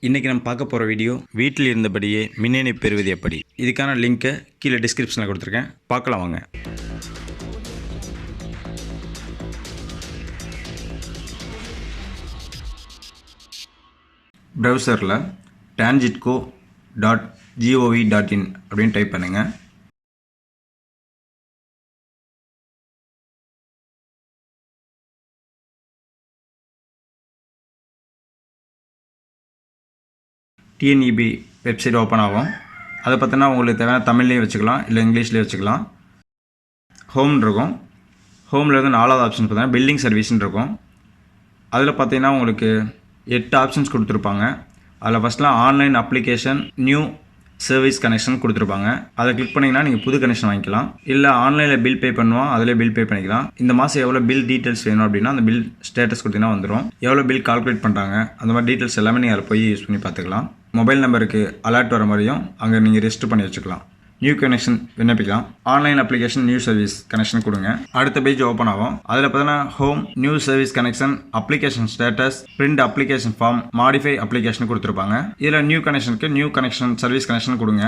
இன்றைக்கி நம்ம பார்க்க போகிற வீடியோ வீட்டில் இருந்தபடியே மின் இணைப்பு பெறுவது எப்படி. இதுக்கான லிங்க்கை கீழே டிஸ்கிரிப்ஷனில் கொடுத்துருக்கேன், பார்க்கலாம் வாங்க. ப்ரௌசரில் tangitco.gov.in அப்படின்னு டைப் பண்ணுங்கள். டிஎன்இபி வெப்சைட் ஓப்பன் ஆகும். அதை பார்த்தீங்கன்னா உங்களுக்கு தேவையான தமிழ்லேயும் வச்சுக்கலாம், இல்லை இங்கிலீஷ்லேயும் வச்சுக்கலாம். ஹோம் இருக்கும். ஹோம்லேருந்து 4வது ஆப்ஷன் பார்த்தீங்கன்னா பில்டிங் சர்வீஸ்ன்னு இருக்கும். அதில் பார்த்தீங்கன்னா உங்களுக்கு 8 ஆப்ஷன்ஸ் கொடுத்துருப்பாங்க. அதில் ஃபஸ்ட்லாம் online application new service connection கொடுத்துருப்பாங்க. அதை கிளிக் பண்ணிங்கன்னா நீங்கள் புது கனெக்ஷன் வாங்கிக்கலாம். இல்லை ஆன்லைனில் பில் பே பண்ணுவோம், அதிலே பில் பே பண்ணிக்கலாம். இந்த மாதம் எவ்வளோ பில் டீட்டெயில்ஸ் வேணும் அப்படின்னா அந்த பில் ஸ்டேட்டஸ் கொடுத்தீங்கன்னா வந்துடும். எவ்வளோ பில் கால்குலேட் பண்ணுறாங்க அந்த மாதிரி டீட்டெயில்ஸ் எல்லாமே நீங்கள் அதில் போய் யூஸ் பண்ணி பார்த்துக்கலாம். மொபைல் நம்பருக்கு அலர்ட் வர மாதிரியும் அங்கே நீங்கள் ரெஜிஸ்டர் பண்ணி வச்சுக்கலாம். நியூ கனெக்ஷன் விண்ணப்பிக்கலாம். Online application new service connection கொடுங்க. அடுத்த பேஜ் ஓப்பன் ஆகும். அதில் பார்த்தீங்கன்னா home new service connection application status print application form modify application கொடுத்துருப்பாங்க. இதில் நியூ கனெக்ஷனுக்கு நியூ கனெக்ஷன் சர்வீஸ் கனெக்ஷன் கொடுங்க.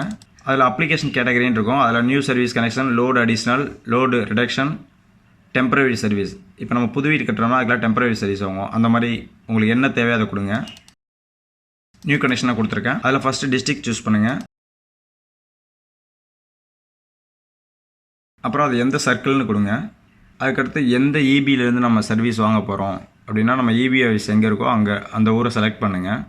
அதில் அப்ளிகேஷன் கேட்டகரின்னு இருக்கும். அதில் new service connection load additional load reduction temporary service. இப்போ நம்ம புது வீடு கட்டுறோம்னா அதுக்கெல்லாம் டெம்பரரி சர்வீஸ் ஆகும். அந்த மாதிரி உங்களுக்கு என்ன தேவையோ அதை கொடுங்க. நியூ கனெக்ஷனாக கொடுத்துருக்கேன். அதில் ஃபஸ்ட்டு டிஸ்ட்ரிக்ட் சூஸ் பண்ணுங்கள். அப்புறம் அது எந்த சர்க்கிள்னு கொடுங்க. அதுக்கடுத்து எந்த இபியிலேருந்து நம்ம சர்வீஸ் வாங்க போகிறோம் அப்படின்னா நம்ம இபி ஆஃபீஸ் எங்கே இருக்கோ அங்கே அந்த ஊரை செலக்ட் பண்ணுங்கள்.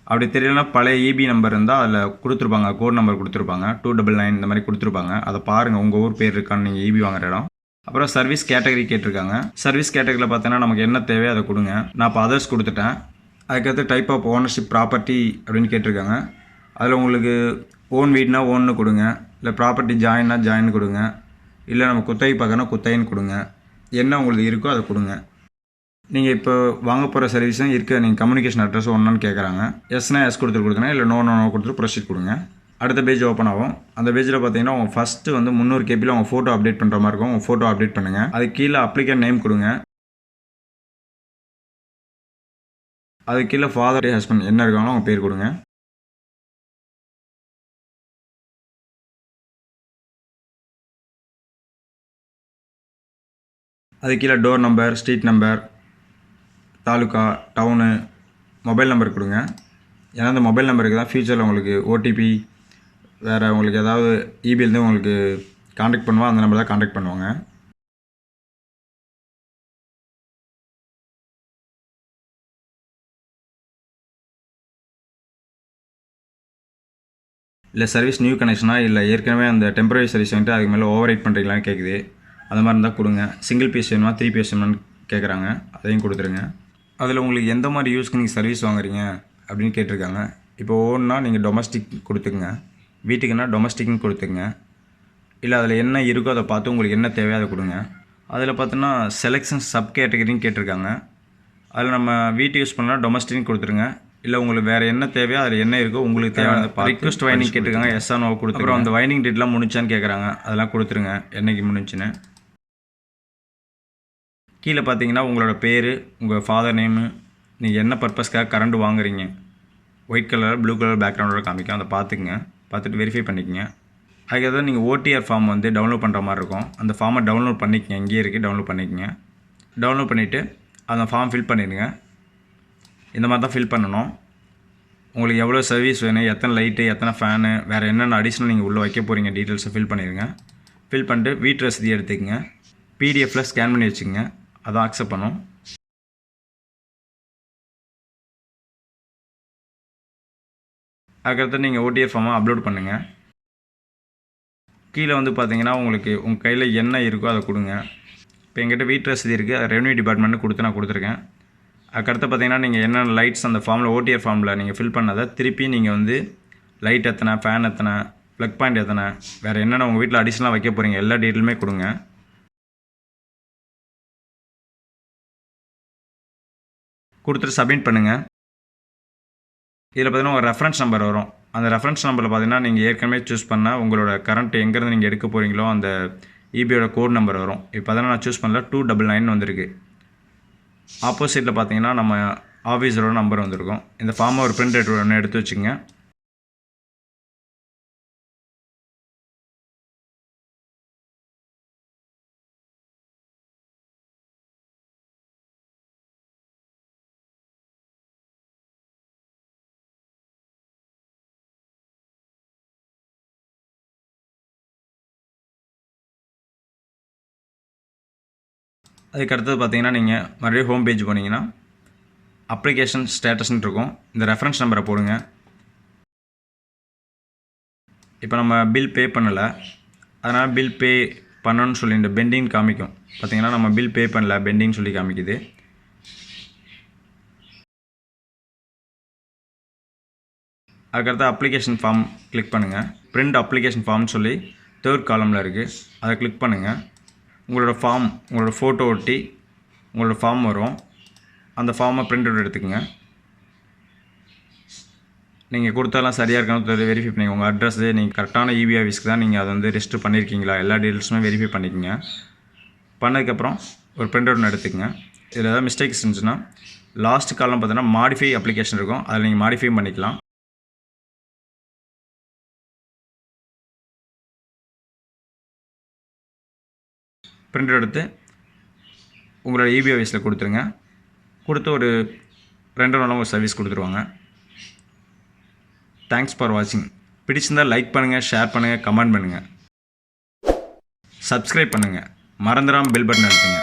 அப்படி தெரியலனா பழைய இபி நம்பர் இருந்தால் அதில் கொடுத்துருப்பாங்க, கோட் நம்பர் கொடுத்துருப்பாங்க, 299 இந்த மாதிரி கொடுத்துருப்பாங்க. அதை பாருங்கள் உங்கள் ஊர் பேர் இருக்கான்னு நீங்கள் இபி வாங்குற இடம். அப்புறம் சர்வீஸ் கேட்டகரி கேட்டிருக்காங்க. சர்வீஸ் கேட்டகரியில் பார்த்தீங்கன்னா நமக்கு என்ன தேவையோ அதை கொடுங்க. நான் இப்போ அதர்ஸ் கொடுத்துட்டேன். அதுக்கடுத்து டைப் ஆஃப் ஓனர்ஷிப் ப்ராப்பர்ட்டி அப்படின்னு கேட்டிருக்காங்க. அதில் உங்களுக்கு ஓன் வீடுனா ஓன்னு கொடுங்க, இல்லை ப்ராப்பர்ட்டி ஜாயின்னா ஜாயின் கொடுங்க, இல்லை நம்ம குத்தகை பார்க்கணும் குத்தகைன்னு கொடுங்க. என்ன உங்களுக்கு இருக்கோ அதை கொடுங்க. நீங்கள் இப்போ வாங்க போகிற சர்வீஸும் இருக்க நீங்கள் கம்யூனிகேஷன் அட்ரஸ் ஒன்றான்னு கேட்குறாங்க. எஸ்னா எஸ் கொடுத்துருங்க, இல்லை நோ கொடுத்துட்டு ப்ரொசீட் கொடுங்க. அடுத்த பேஜ் ஓப்பன் ஆகும். அந்த பேஜில் பார்த்தீங்கன்னா உங்கள் ஃபஸ்ட்டு வந்து 300 கேபியில் உங்கள் ஃபோட்டோ அப்டேட் பண்ணுற மாதிரி இருக்கும். உங்கள் ஃபோட்டோ அப்டேட் பண்ணுங்கள். அதுக்கு கீழே அப்ளிகேண்ட் நேம் கொடுங்க. அதுக்கு கீழே ஃபாதர் ஹஸ்பண்ட் என்ன இருக்காங்களோ அவங்க பேர் கொடுங்க. அது கீழே door number, street number, taluka, town, mobile number கொடுங்க. ஏன்னா அந்த மொபைல் நம்பருக்கு தான் ஃபியூச்சரில் உங்களுக்கு ஓடிபி வேறு உங்களுக்கு ஏதாவது இபிலேருந்து உங்களுக்கு காண்டாக்ட் பண்ணுவோம், அந்த நம்பர் தான் காண்டாக்ட் பண்ணுவாங்க. இல்லை சர்வீஸ் நியூ கனெக்ஷனாக இல்லை ஏற்கனவே அந்த டெம்பரரி சர்வீஸ் வந்துட்டு அதுக்கு மேலே ஓவர் ரைட் பண்ணுறீங்களான்னு கேட்குது. அந்த மாதிரி இருந்தால் கொடுங்க. சிங்கிள் பீஸ் வேணுமா 3 பீஸ் வேணுமான்னு கேட்குறாங்க, அதையும் கொடுத்துருங்க. அதில் உங்களுக்கு எந்த மாதிரி யூஸ்க்கு நீங்கள் சர்வீஸ் வாங்குறீங்க அப்படின்னு கேட்டிருக்காங்க. இப்போ ஓன்னா நீங்கள் டொமஸ்டிக் கொடுத்துக்குங்க, வீட்டுக்குன்னா டொமஸ்டிக்னு கொடுத்துங்க. இல்லை அதில் என்ன இருக்கோ அதை பார்த்து உங்களுக்கு என்ன தேவையோ அதை கொடுங்க. அதில் பார்த்தோன்னா செலெக்ஷன் சப் கேட்டகரின்னு கேட்டிருக்காங்க. அதில் நம்ம வீட்டு யூஸ் பண்ணால் டொமஸ்டிக்னு கொடுத்துருங்க. இல்லை உங்களுக்கு வேறு என்ன தேவையோ அதில் என்ன இருக்கோ உங்களுக்கு தேவையான ரிக்வஸ்ட் வைனிங் கேட்டிருக்காங்க, எஸ்ஆர் நோ கொடுத்து. அப்புறம் அந்த வைனிங் டேட்லாம் முடிச்சான்னு கேட்குறாங்க, அதெல்லாம் கொடுத்துருங்க என்றைக்கு முடிஞ்சுன்னு. கீழே பார்த்தீங்கன்னா உங்களோட பேர், உங்கள் ஃபாதர் நேமு, நீங்கள் என்ன பர்பஸ்க்காக கரண்ட் வாங்குறீங்க, ஒயிட் கலர் ப்ளூ கலர் பேக்ரவுண்டோட காமிக்கும், அதை பார்த்துக்குங்க. பார்த்துட்டு வெரிஃபை பண்ணிக்கங்க. அதுக்காக நீங்கள் ஓடிஆர் ஃபார்ம் வந்து டவுன்லோட் பண்ணுற மாதிரி இருக்கும். அந்த ஃபார்மை டவுன்லோட் பண்ணிக்கங்க, இங்கேயே இருக்குது, டவுன்லோட் பண்ணிக்கங்க. டவுன்லோட் பண்ணிவிட்டு அந்த ஃபார்ம் ஃபில் பண்ணிடுங்க. இந்த மாதிரி தான் ஃபில் பண்ணணும். உங்களுக்கு எவ்வளோ சர்வீஸ் வேணும், எத்தனை லைட்டு, எத்தனை ஃபேனு, வேறு என்னென்ன அடிஷ்னல் நீங்கள் உள்ளே வைக்க போகிறீங்க டீட்டெயில்ஸை ஃபில் பண்ணிடுங்க. ஃபில் பண்ணிட்டு வீட்டு ரசீதி எடுத்துக்கங்க, பிடிஎஃப்பில் ஸ்கேன் பண்ணி வச்சுக்கோங்க, அதான் அக்செப்ட் பண்ணும். அதுக்கடுத்து நீங்கள் ஓடிஆர் ஃபார்மை அப்லோட் பண்ணுங்கள். கீழே வந்து பார்த்தீங்கன்னா உங்களுக்கு உங்கள் கையில் என்ன இருக்கோ அதை கொடுங்க. இப்போ எங்கிட்ட வீட்டு ரசீதி இருக்குது, அது ரெவன்யூ டிபார்ட்மெண்ட்டு கொடுத்து நான் கொடுத்துருக்கேன். அதுக்கடுத்து பார்த்தீங்கன்னா நீங்கள் என்னென்ன லைட்ஸ் அந்த ஃபார்மில் ஓடிஆர் ஃபார்மில் நீங்கள் ஃபில் பண்ணதை திருப்பி நீங்கள் வந்து லைட் எத்தனை, ஃபேன் எத்தனை, ப்ளக் பாயிண்ட் எத்தனை, வேறு என்னென்ன உங்கள் வீட்டில் அடிஷ்னலாக வைக்க போகிறீங்க எல்லா டீட்டெயிலுமே கொடுங்க. கொடுத்துட்டு சப்மிட் பண்ணுங்கள். இதில் பார்த்தீங்கன்னா ஒரு ரெஃபரன்ஸ் நம்பர் வரும். அந்த ரெஃபரன்ஸ் நம்பரில் பார்த்தீங்கன்னா நீங்கள் ஏற்கனவே சூஸ் பண்ணால் உங்களோட கரண்ட் எங்கேருந்து நீங்கள் எடுக்க போகிறீங்களோ அந்த இபியோட கோட் நம்பர் வரும். இப்போ பார்த்தீங்கன்னா நான் சூஸ் பண்ணல 299 வந்திருக்கு. ஆப்போசிட்டில் பார்த்தீங்கன்னா நம்ம ஆஃபீஸரோட நம்பர் வந்திருக்கும். இந்த ஃபார்மை ஒரு பிரிண்ட் ஒன்று எடுத்து வச்சுக்கோங்க. அதுக்கடுத்தது பார்த்தீங்கன்னா நீங்கள் மறுபடியும் ஹோம் பேஜ் போனீங்கன்னா அப்ளிகேஷன் ஸ்டேட்டஸ்ன்னு இருக்கும். இந்த ரெஃபரன்ஸ் நம்பரை போடுங்க. இப்போ நம்ம பில் பே பண்ணலை, அதனால் பில் பே பண்ணணும்னு சொல்லி இந்த பெண்டிங் காமிக்கும். பார்த்தீங்கன்னா நம்ம பில் பே பண்ணல, பெண்டிங் சொல்லி காமிக்குது. அதுக்கடுத்து அப்ளிகேஷன் ஃபார்ம் கிளிக் பண்ணுங்கள். பிரிண்ட் அப்ளிகேஷன் ஃபார்ம்னு சொல்லி 3rd காலமில் இருக்குது, அதை கிளிக் பண்ணுங்கள். உங்களோட ஃபார்ம், உங்களோட ஃபோட்டோ ஒட்டி உங்களோட ஃபார்ம் வரும். அந்த ஃபார்மை பிரிண்ட் அவுட் எடுத்துக்கோங்க. நீங்கள் கொடுத்தாலாம் சரியாக இருக்கான்னு வெரிஃபை பண்ணிக்கோங்க. உங்கள் அட்ரஸ்ஸு நீங்கள் கரெக்டான இபி ஆஃபீஸ்க்கு தான் நீங்கள் அதை வந்து ரெஜிஸ்டர் பண்ணியிருக்கீங்களா, எல்லா டீட்டெயில்ஸுமே வெரிஃபை பண்ணிக்கோங்க. பண்ணதுக்கப்புறம் ஒரு பிரிண்ட் அவுட் எடுத்துக்கங்க. இதில் ஏதாவது மிஸ்டேக்ஸ் இருந்துச்சுன்னா லாஸ்ட் காலம் பார்த்தீங்கன்னா மாடிஃபை அப்ளிகேஷன் இருக்கும், அதில் நீங்கள் மாடிஃபை பண்ணிக்கலாம். பிரிண்ட் எடுத்து உங்களோட இபி ஆஃபீஸில் கொடுத்துருங்க. கொடுத்து ஒரு 2 நாளும் ஒரு சர்வீஸ் கொடுத்துருவாங்க. தேங்க்ஸ் ஃபார் வாட்சிங். பிடிச்சிருந்தால் லைக் பண்ணுங்கள், ஷேர் பண்ணுங்கள், கமெண்ட் பண்ணுங்கள், சப்ஸ்கிரைப் பண்ணுங்கள். மறந்துடாமல் பெல் பட்டன் அழுத்துங்க.